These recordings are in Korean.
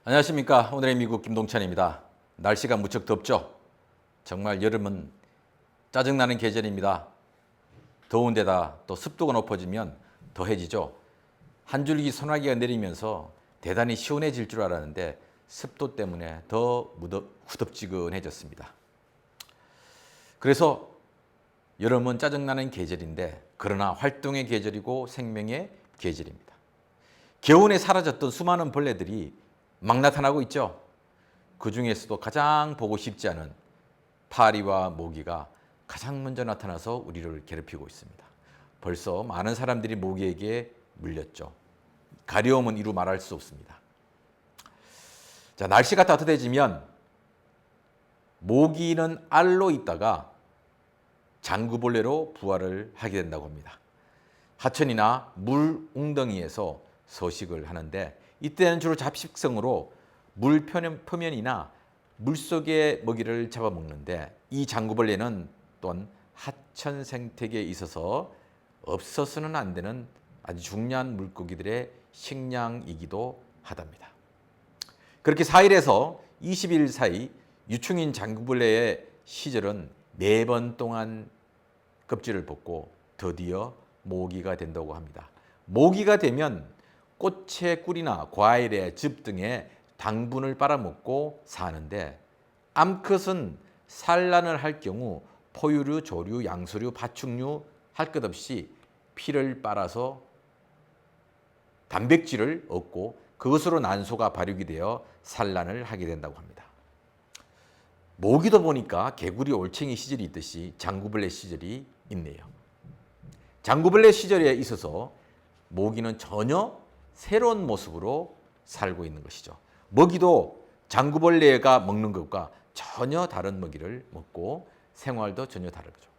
안녕하십니까. 오늘의 미국 김동찬입니다. 날씨가 무척 덥죠. 정말 여름은 짜증나는 계절입니다. 더운 데다 또 습도가 높아지면 더해지죠. 한 줄기 소나기가 내리면서 대단히 시원해질 줄 알았는데 습도 때문에 더 후덥지근해졌습니다. 그래서 여름은 짜증나는 계절인데 그러나 활동의 계절이고 생명의 계절입니다. 겨울에 사라졌던 수많은 벌레들이 막 나타나고 있죠. 그 중에서도 가장 보고 싶지 않은 파리와 모기가 가장 먼저 나타나서 우리를 괴롭히고 있습니다. 벌써 많은 사람들이 모기에게 물렸죠. 가려움은 이루 말할 수 없습니다. 자, 날씨가 따뜻해지면 모기는 알로 있다가 장구벌레로 부화를 하게 된다고 합니다. 하천이나 물 웅덩이에서 서식을 하는데 이때는 주로 잡식성으로 물 표면이나 물속의 먹이를 잡아먹는데 이 장구벌레는 또한 하천 생태계에 있어서 없어서는 안 되는 아주 중요한 물고기들의 식량이기도 하답니다. 그렇게 4일에서 20일 사이 유충인 장구벌레의 시절은 4번 동안 껍질을 벗고 드디어 모기가 된다고 합니다. 모기가 되면 꽃의 꿀이나 과일의 즙 등의 당분을 빨아먹고 사는데 암컷은 산란을 할 경우 포유류, 조류, 양서류, 파충류 할 것 없이 피를 빨아서 단백질을 얻고 그것으로 난소가 발육이 되어 산란을 하게 된다고 합니다. 모기도 보니까 개구리, 올챙이 시절이 있듯이 장구벌레 시절이 있네요. 장구벌레 시절에 있어서 모기는 전혀 새로운 모습으로 살고 있는 것이죠. 먹이도 장구벌레가 먹는 것과 전혀 다른 먹이를 먹고 생활도 전혀 다르죠.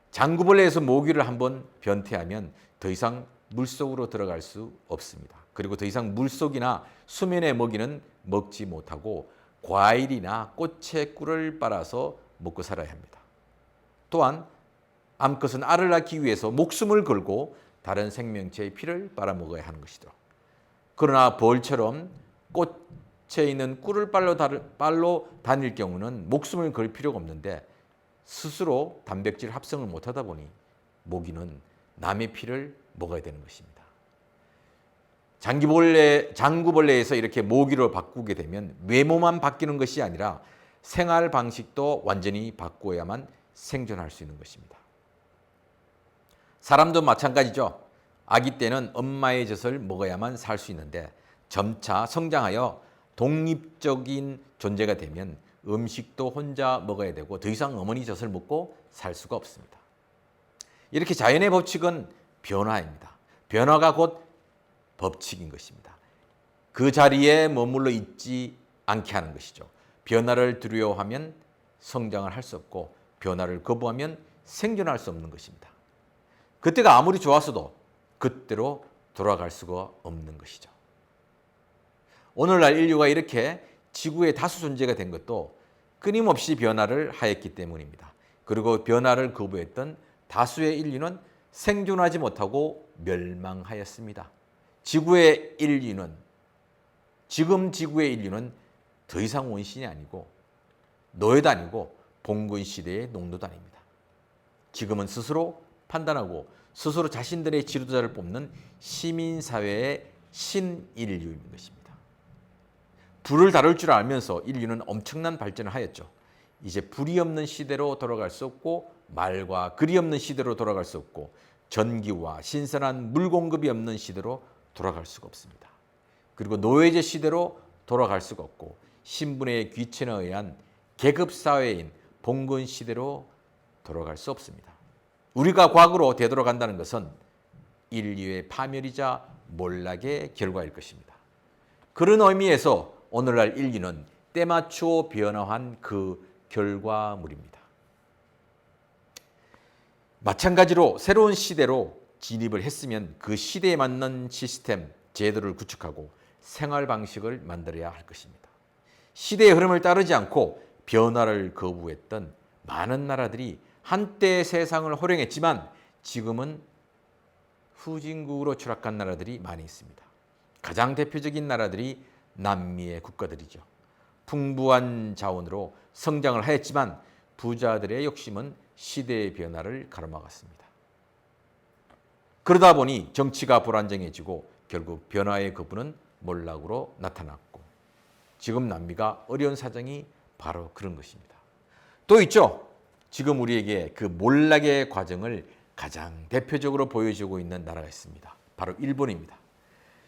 장구벌레에서 모기를 한번 변태하면 더 이상 물속으로 들어갈 수 없습니다. 그리고 더 이상 물속이나 수면의 먹이는 먹지 못하고 과일이나 꽃의 꿀을 빨아서 먹고 살아야 합니다. 또한 암컷은 알을 낳기 위해서 목숨을 걸고 다른 생명체의 피를 빨아먹어야 하는 것이죠. 그러나 벌처럼 꽃에 있는 꿀을 빨로 다닐 경우는 목숨을 걸 필요가 없는데 스스로 단백질 합성을 못하다 보니 모기는 남의 피를 먹어야 되는 것입니다. 장구벌레에서 이렇게 모기로 바꾸게 되면 외모만 바뀌는 것이 아니라 생활 방식도 완전히 바꾸어야만 생존할 수 있는 것입니다. 사람도 마찬가지죠. 아기 때는 엄마의 젖을 먹어야만 살 수 있는데 점차 성장하여 독립적인 존재가 되면 음식도 혼자 먹어야 되고 더 이상 어머니 젖을 먹고 살 수가 없습니다. 이렇게 자연의 법칙은 변화입니다. 변화가 곧 법칙인 것입니다. 그 자리에 머물러 있지 않게 하는 것이죠. 변화를 두려워하면 성장을 할 수 없고 변화를 거부하면 생존할 수 없는 것입니다. 그때가 아무리 좋았어도 그때로 돌아갈 수가 없는 것이죠. 오늘날 인류가 이렇게 지구의 다수 존재가 된 것도 끊임없이 변화를 하였기 때문입니다. 그리고 변화를 거부했던 다수의 인류는 생존하지 못하고 멸망하였습니다. 지금 지구의 인류는 더 이상 원신이 아니고 노예도 아니고 봉건 시대의 농노도 아닙니다. 지금은 스스로 판단하고 스스로 자신들의 지도자를 뽑는 시민사회의 신인류인 것입니다. 불을 다룰 줄 알면서 인류는 엄청난 발전을 하였죠. 이제 불이 없는 시대로 돌아갈 수 없고 말과 글이 없는 시대로 돌아갈 수 없고 전기와 신선한 물 공급이 없는 시대로 돌아갈 수가 없습니다. 그리고 노예제 시대로 돌아갈 수가 없고 신분의 귀천에 의한 계급사회인 봉건 시대로 돌아갈 수 없습니다. 우리가 과거로 되돌아간다는 것은 인류의 파멸이자 몰락의 결과일 것입니다. 그런 의미에서 오늘날 인류는 때맞추어 변화한 그 결과물입니다. 마찬가지로 새로운 시대로 진입을 했으면 그 시대에 맞는 시스템, 제도를 구축하고 생활 방식을 만들어야 할 것입니다. 시대의 흐름을 따르지 않고 변화를 거부했던 많은 나라들이 한때 세상을 호령했지만 지금은 후진국으로 추락한 나라들이 많이 있습니다. 가장 대표적인 나라들이 남미의 국가들이죠. 풍부한 자원으로 성장을 하였지만 부자들의 욕심은 시대의 변화를 가로막았습니다. 그러다 보니 정치가 불안정해지고 결국 변화의 거부는 몰락으로 나타났고 지금 남미가 어려운 사정이 바로 그런 것입니다. 또 있죠. 지금 우리에게 그 몰락의 과정을 가장 대표적으로 보여주고 있는 나라가 있습니다. 바로 일본입니다.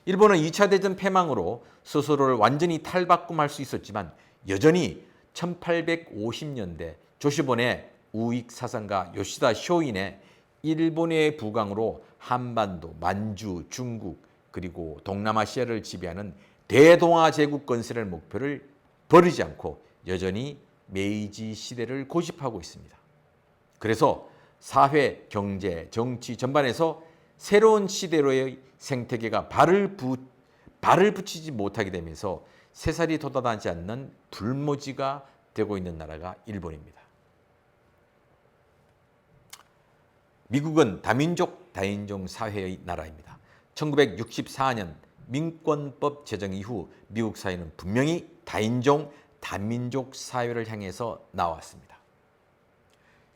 일본은 2차 대전 패망으로 스스로를 완전히 탈바꿈할 수 있었지만 여전히 1850년대 조시본의 우익 사상가 요시다 쇼인의 일본의 부강으로 한반도, 만주, 중국 그리고 동남아시아를 지배하는 대동아 제국 건설의 목표를 버리지 않고 여전히 메이지 시대를 고집하고 있습니다. 그래서 사회, 경제, 정치 전반에서 새로운 시대로의 생태계가 발을 붙이지 못하게 되면서 새살이 돋아나지 않는 불모지가 되고 있는 나라가 일본입니다. 미국은 다민족, 다인종 사회의 나라입니다. 1964년 민권법 제정 이후 미국 사회는 분명히 다인종, 다민족 사회를 향해서 나왔습니다.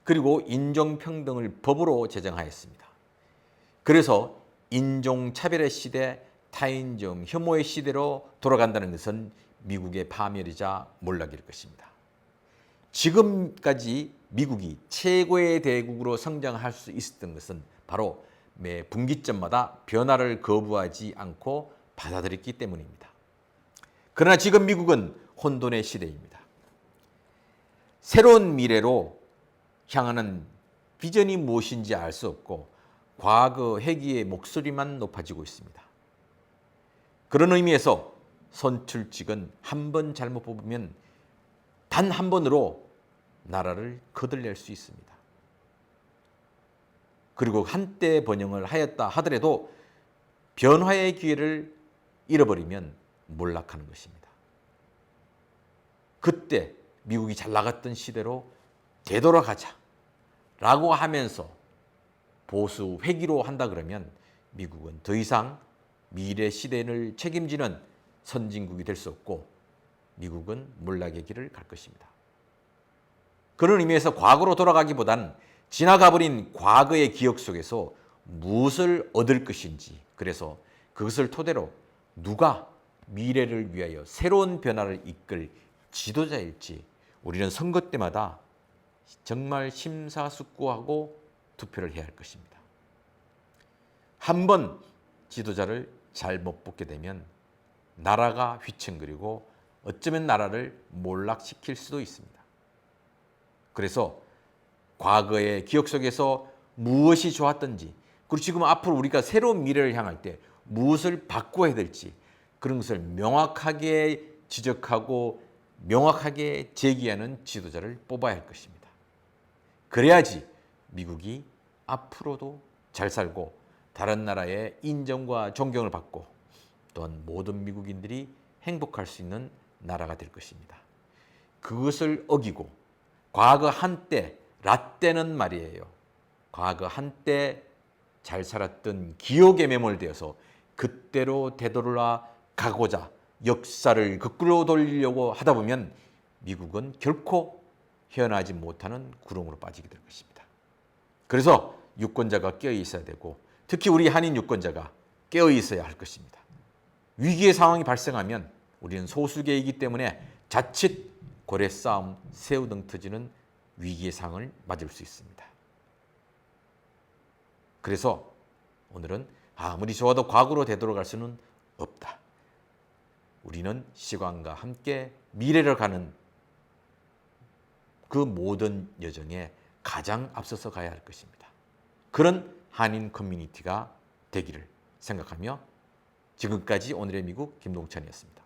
그리고 인종평등을 법으로 제정하였습니다. 그래서 인종차별의 시대, 타인종 혐오의 시대로 돌아간다는 것은 미국의 파멸이자 몰락일 것입니다. 지금까지 미국이 최고의 대국으로 성장할 수 있었던 것은 바로 매 분기점마다 변화를 거부하지 않고 받아들였기 때문입니다. 그러나 지금 미국은 혼돈의 시대입니다. 새로운 미래로 향하는 비전이 무엇인지 알 수 없고 과거 회귀의 목소리만 높아지고 있습니다. 그런 의미에서 선출직은 한 번 잘못 뽑으면 단 한 번으로 나라를 거들낼 수 있습니다. 그리고 한때 번영을 하였다 하더라도 변화의 기회를 잃어버리면 몰락하는 것입니다. 그때 미국이 잘 나갔던 시대로 되돌아가자라고 하면서 보수 회귀로 한다 그러면 미국은 더 이상 미래 시대를 책임지는 선진국이 될 수 없고 미국은 몰락의 길을 갈 것입니다. 그런 의미에서 과거로 돌아가기보다는 지나가버린 과거의 기억 속에서 무엇을 얻을 것인지, 그래서 그것을 토대로 누가 미래를 위하여 새로운 변화를 이끌 지도자일지 우리는 선거 때마다 정말 심사숙고하고 투표를 해야 할 것입니다. 한 번 지도자를 잘못 뽑게 되면 나라가 휘청거리고 어쩌면 나라를 몰락시킬 수도 있습니다. 그래서 과거의 기억 속에서 무엇이 좋았던지, 그리고 지금 앞으로 우리가 새로운 미래를 향할 때 무엇을 바꿔야 될지 그런 것을 명확하게 지적하고 명확하게 제기하는 지도자를 뽑아야 할 것입니다. 그래야지 미국이 앞으로도 잘 살고 다른 나라의 인정과 존경을 받고 또한 모든 미국인들이 행복할 수 있는 나라가 될 것입니다. 그것을 어기고 과거 한때, 라떼는 말이에요. 과거 한때 잘 살았던 기억에 매몰되어서 그때로 되돌아 가고자 역사를 거꾸로 돌리려고 하다 보면 미국은 결코 헤어나지 못하는 구렁으로 빠지게 될 것입니다. 그래서 유권자가 깨어 있어야 되고 특히 우리 한인 유권자가 깨어 있어야 할 것입니다. 위기의 상황이 발생하면 우리는 소수계이기 때문에 자칫 고래 싸움, 새우등 터지는 위기의 상황을 맞을 수 있습니다. 그래서 오늘은 아무리 좋아도 과거로 되돌아갈 수는 없다. 우리는 시간과 함께 미래를 가는 그 모든 여정에 가장 앞서서 가야 할 것입니다. 그런 한인 커뮤니티가 되기를 생각하며 지금까지 오늘의 미국 김동찬이었습니다.